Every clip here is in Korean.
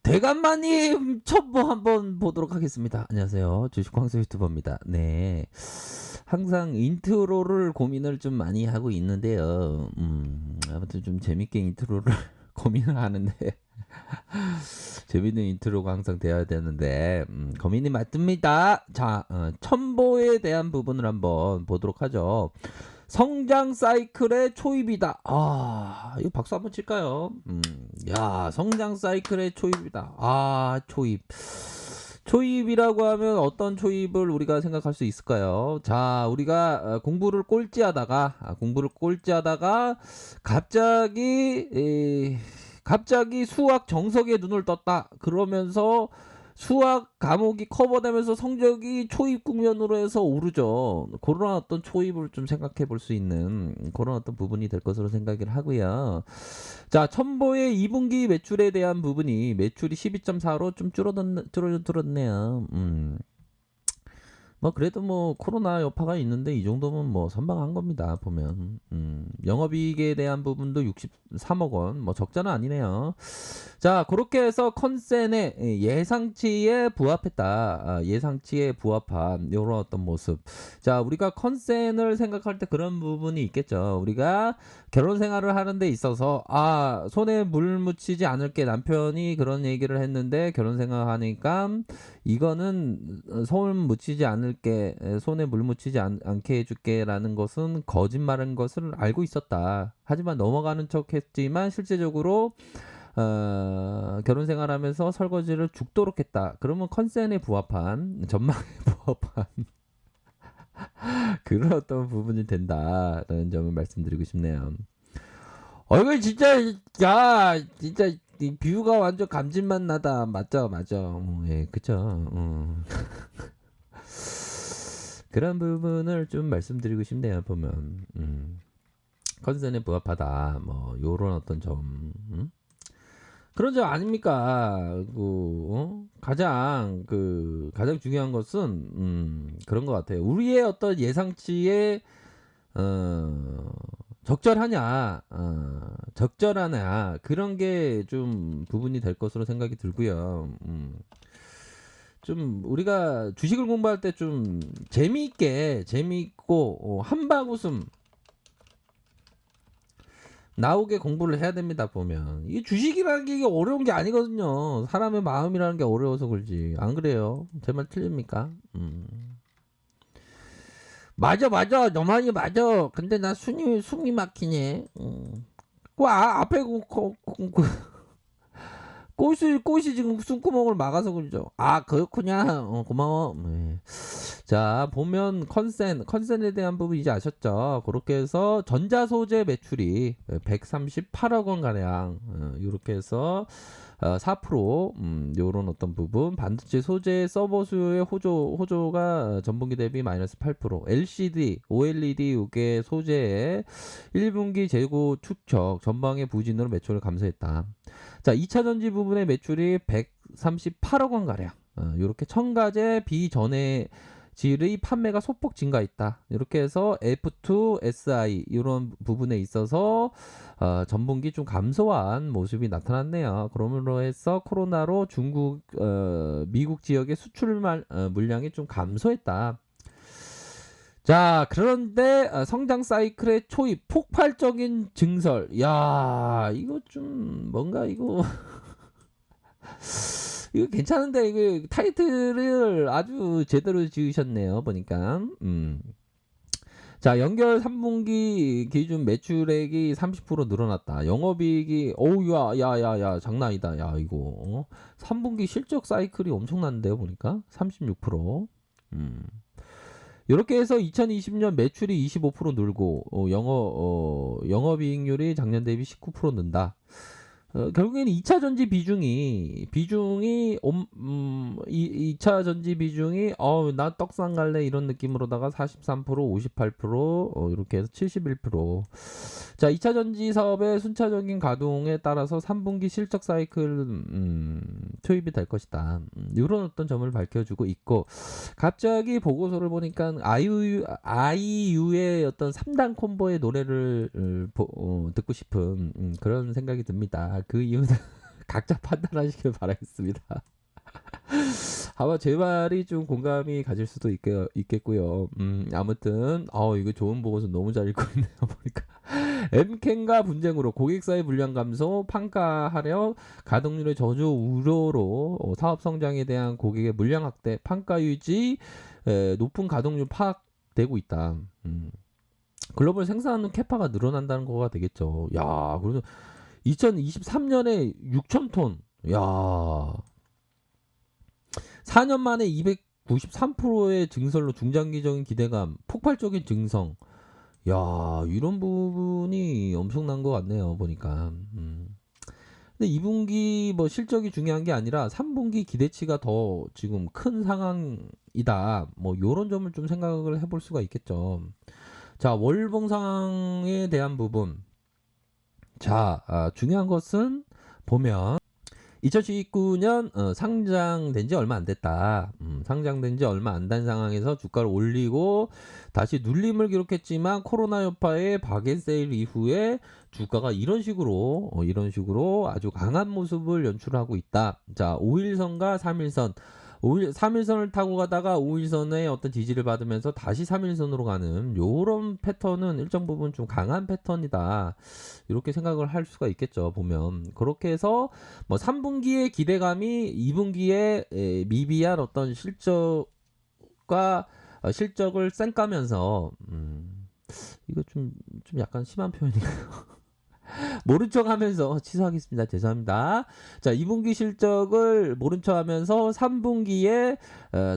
대감마님 첩보 한번 보도록 하겠습니다. 안녕하세요. 주식광수 유튜버입니다. 네. 항상 인트로를 고민을 좀 많이 하고 있는데요. 아무튼 좀 재밌게 인트로를 고민을 하는데 재밌는 인트로가 항상 돼야 되는데 고민이 맞습니다. 자, 첨보에 대한 부분을 한번 보도록 하죠. 성장 사이클의 초입이다. 아, 이거 박수 한번 칠까요? 야, 성장 사이클의 초입이다. 아, 초입. 초입이라고 하면 어떤 초입을 우리가 생각할 수 있을까요? 자, 우리가 공부를 꼴찌하다가 갑자기 수학 정석에 눈을 떴다. 그러면서 수학 과목이 커버되면서 성적이 초입 국면으로 해서 오르죠. 그런 어떤 초입을 좀 생각해 볼 수 있는 그런 어떤 부분이 될 것으로 생각을 하고요. 자, 첨보의 2분기 매출에 대한 부분이 매출이 12.4로 좀 줄어들었네요. 뭐 그래도 뭐 코로나 여파가 있는데 이 정도면 뭐 선방한 겁니다. 보면 영업이익에 대한 부분도 63억 원, 뭐 적자는 아니네요. 자, 그렇게 해서 컨센의 예상치에 부합했다. 예상치에 부합한 이런 어떤 모습. 자, 우리가 컨센을 생각할 때 그런 부분이 있겠죠. 우리가 결혼 생활을 하는 데 있어서 손에 물 묻히지 않을게, 남편이 그런 얘기를 했는데 결혼 생활하니까 이거는 손 묻히지 않을게, 손에 물 묻히지 않게 해줄게라는 것은 거짓말인 것을 알고 있었다. 하지만 넘어가는 척 했지만 실제적으로 결혼 생활하면서 설거지를 죽도록 했다. 그러면 컨센에 부합한, 전망에 부합한 그런 어떤 부분이 된다라는 점을 말씀드리고 싶네요. 이거 진짜, 야, 진짜 이 뷰가 완전 감질맛 나다. 맞죠, 맞아. 예, 그쵸. 그런 부분을 좀 말씀드리고 싶네요. 보면 컨센에 부합하다. 뭐 요런 어떤 점. 그런 점 아닙니까? 가장 중요한 것은 그런 것 같아요. 우리의 어떤 예상치에 어, 적절하냐 그런 게 좀 부분이 될 것으로 생각이 들고요. 좀 우리가 주식을 공부할 때 좀 재미있고 한방 웃음 나오게 공부를 해야 됩니다. 보면 이 주식이라는 게 이게 어려운 게 아니거든요. 사람의 마음이라는 게 어려워서 그러지. 안 그래요? 제 말 틀립니까? 맞아, 너만이 맞아. 근데 나 숨이 막히네. 앞에 꽃이 지금 숨구멍을 막아서 그러죠. 그렇구냐. 고마워. 네. 자, 보면 컨센에 대한 부분 이제 아셨죠? 그렇게 해서 전자소재 매출이 138억 원 가량, 이렇게 해서 4% 요런 어떤 부분, 반도체 소재 서버 수요의 호조가 전분기 대비 마이너스 8%, LCD, OLED 요게 소재의 1분기 재고 축적 전방의 부진으로 매출을 감소했다. 자, 2차 전지 부분의 매출이 138억 원 가량. 이렇게 첨가제 비전해 질의 판매가 소폭 증가했다. 이렇게 해서 F2SI 이런 부분에 있어서 전분기 좀 감소한 모습이 나타났네요. 그러므로 해서 코로나로 중국, 미국 지역의 수출 물량이 좀 감소했다. 자, 그런데 성장 사이클의 초입 폭발적인 증설. 야, 이거 좀 뭔가 이거 이거 괜찮은데 이거 타이틀을 아주 제대로 지으셨네요. 보니까. 자, 연결 3분기 기준 매출액이 30% 늘어났다. 영업이익이 야, 장난 아니다. 야, 이거 3분기 실적 사이클이 엄청난데요. 보니까 36%. 이렇게 해서 2020년 매출이 25% 늘고 영업이익률이 작년 대비 19% 는다. 결국에는 2차 전지 비중이 2차 전지 비중이 나 떡상 갈래 이런 느낌으로다가 43% 58% 이렇게 해서 71%. 자, 2차 전지 사업의 순차적인 가동에 따라서 3분기 실적 사이클 투입이 될 것이다. 이런 어떤 점을 밝혀주고 있고, 갑자기 보고서를 보니까 아이유의 어떤 3단 콤보의 노래를 듣고 싶은 그런 생각이 듭니다. 그 이유는 각자 판단하시길 바라겠습니다. 아마 제 말이 좀 공감이 가질 수도 있겠고요. 아무튼 이거 좋은 보고서 너무 잘 읽고 있네요. 보니까 엠캔과 분쟁으로 고객사의 물량 감소, 판가 하락, 가동률의 저조 우려로 사업 성장에 대한 고객의 물량 확대, 판가 유지, 높은 가동률 파악되고 있다. 글로벌 생산 캐파가 늘어난다는 거가 되겠죠. 야, 그래서 2023년에 6,000톤. 야, 4년 만에 293%의 증설로 중장기적인 기대감, 폭발적인 증성. 야, 이런 부분이 엄청난 것 같네요, 보니까. 근데 2분기 뭐 실적이 중요한 게 아니라 3분기 기대치가 더 지금 큰 상황이다. 뭐 요런 점을 좀 생각을 해볼 수가 있겠죠. 자, 월봉 상황에 대한 부분. 자, 중요한 것은 보면 2019년 상장된 지 얼마 안 됐다. 상장된 지 얼마 안 된 상황에서 주가를 올리고 다시 눌림을 기록했지만 코로나 여파의 박앤세일 이후에 주가가 이런 식으로 아주 강한 모습을 연출하고 있다. 자, 5일선과 3일선 3일선을 타고 가다가 5일선의 어떤 지지를 받으면서 다시 3일선으로 가는 요런 패턴은 일정 부분 좀 강한 패턴이다. 이렇게 생각을 할 수가 있겠죠. 보면 그렇게 해서 뭐 3분기의 기대감이 2분기에 미비한 어떤 실적과 실적을 쌩까면서 이거 좀 약간 심한 표현이에요. 모른 척 하면서 취소하겠습니다. 죄송합니다. 자, 2분기 실적을 모른 척 하면서 3분기에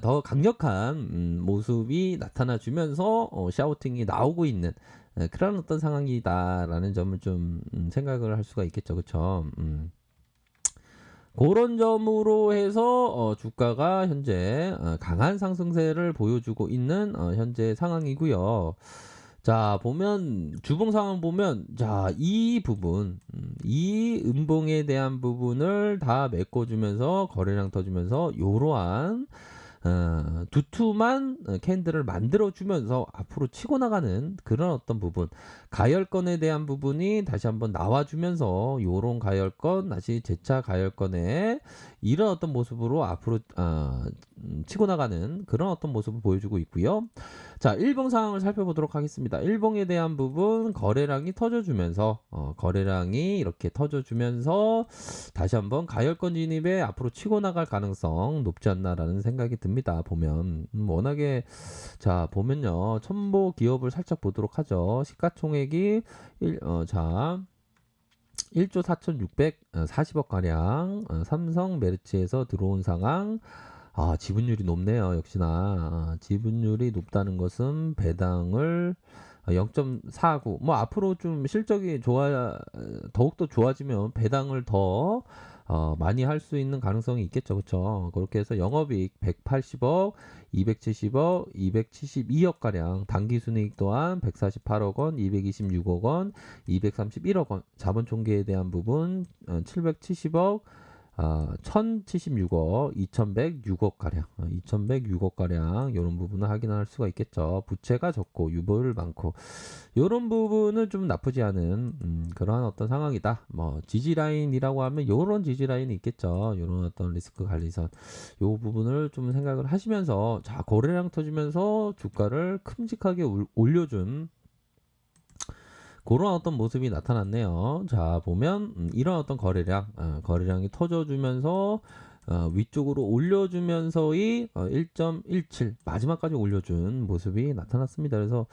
더 강력한 모습이 나타나 주면서 샤우팅이 나오고 있는 그런 어떤 상황이다라는 점을 좀 생각을 할 수가 있겠죠. 그쵸? 그런 점으로 해서 주가가 현재 강한 상승세를 보여주고 있는 현재 상황이고요. 자, 보면 주봉 상황 보면 이 부분 이 음봉에 대한 부분을 다 메꿔주면서 거래량 터주면서 요러한 두툼한 캔들을 만들어주면서 앞으로 치고 나가는 그런 어떤 부분, 가열건에 대한 부분이 다시 한번 나와주면서 요런 가열건, 다시 재차 가열건에 이런 어떤 모습으로 앞으로 치고 나가는 그런 어떤 모습을 보여주고 있고요. 자, 일봉 상황을 살펴보도록 하겠습니다. 일봉에 대한 부분 거래량이 터져주면서 거래량이 이렇게 터져주면서 다시 한번 가열건 진입에 앞으로 치고 나갈 가능성 높지 않나라는 생각이 듭니다. 보면 워낙에 자 보면요 첨보 기업을 살짝 보도록 하죠. 시가총액이 1조 4,640억 가량 삼성 메르츠에서 들어온 상황. 지분율이 높네요. 역시나 지분율이 높다는 것은 배당을 0.49. 뭐 앞으로 좀 실적이 더욱더 좋아지면 배당을 더 많이 할 수 있는 가능성이 있겠죠. 그렇죠? 그렇게 해서 영업이익 180억, 270억, 272억 가량, 당기순이익 또한 148억 원, 226억 원, 231억 원, 자본 총계에 대한 부분 770억, 1076억, 2106억 가량, 2106억 가량 이런 부분을 확인할 수가 있겠죠. 부채가 적고 유보율 많고 이런 부분은 좀 나쁘지 않은 그러한 어떤 상황이다. 뭐 지지 라인이라고 하면 이런 지지 라인이 있겠죠. 이런 어떤 리스크 관리선 이 부분을 좀 생각을 하시면서 자 거래량 터지면서 주가를 큼직하게 올려준 그런 어떤 모습이 나타났네요. 자 보면 이런 어떤 거래량이 터져주면서 위쪽으로 올려주면서의 1.17 마지막까지 올려준 모습이 나타났습니다. 그래서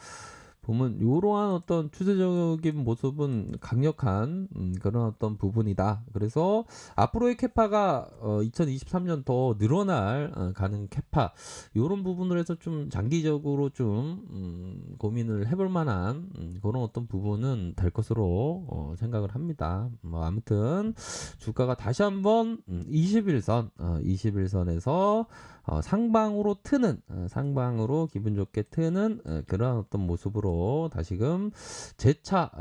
보면 이러한 어떤 추세적인 모습은 강력한 그런 어떤 부분이다. 그래서 앞으로의 캐파가 2023년 더 늘어날 가는 캐파 이런 부분을 해서 좀 장기적으로 좀 고민을 해볼 만한 그런 어떤 부분은 될 것으로 생각을 합니다. 뭐 아무튼 주가가 다시 한번 21선에서 상방으로 기분 좋게 트는 그런 어떤 모습으로 다시금 재차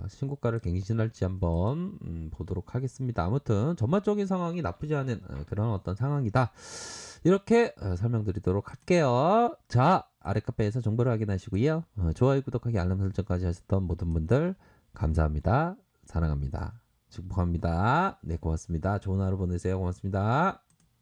신고가를 갱신할지 한번 보도록 하겠습니다. 아무튼 전반적인 상황이 나쁘지 않은 그런 어떤 상황이다. 이렇게 설명드리도록 할게요. 자, 아래 카페에서 정보를 확인하시고요. 좋아요, 구독하기, 알람 설정까지 하셨던 모든 분들 감사합니다. 사랑합니다. 축복합니다. 네, 고맙습니다. 좋은 하루 보내세요. 고맙습니다.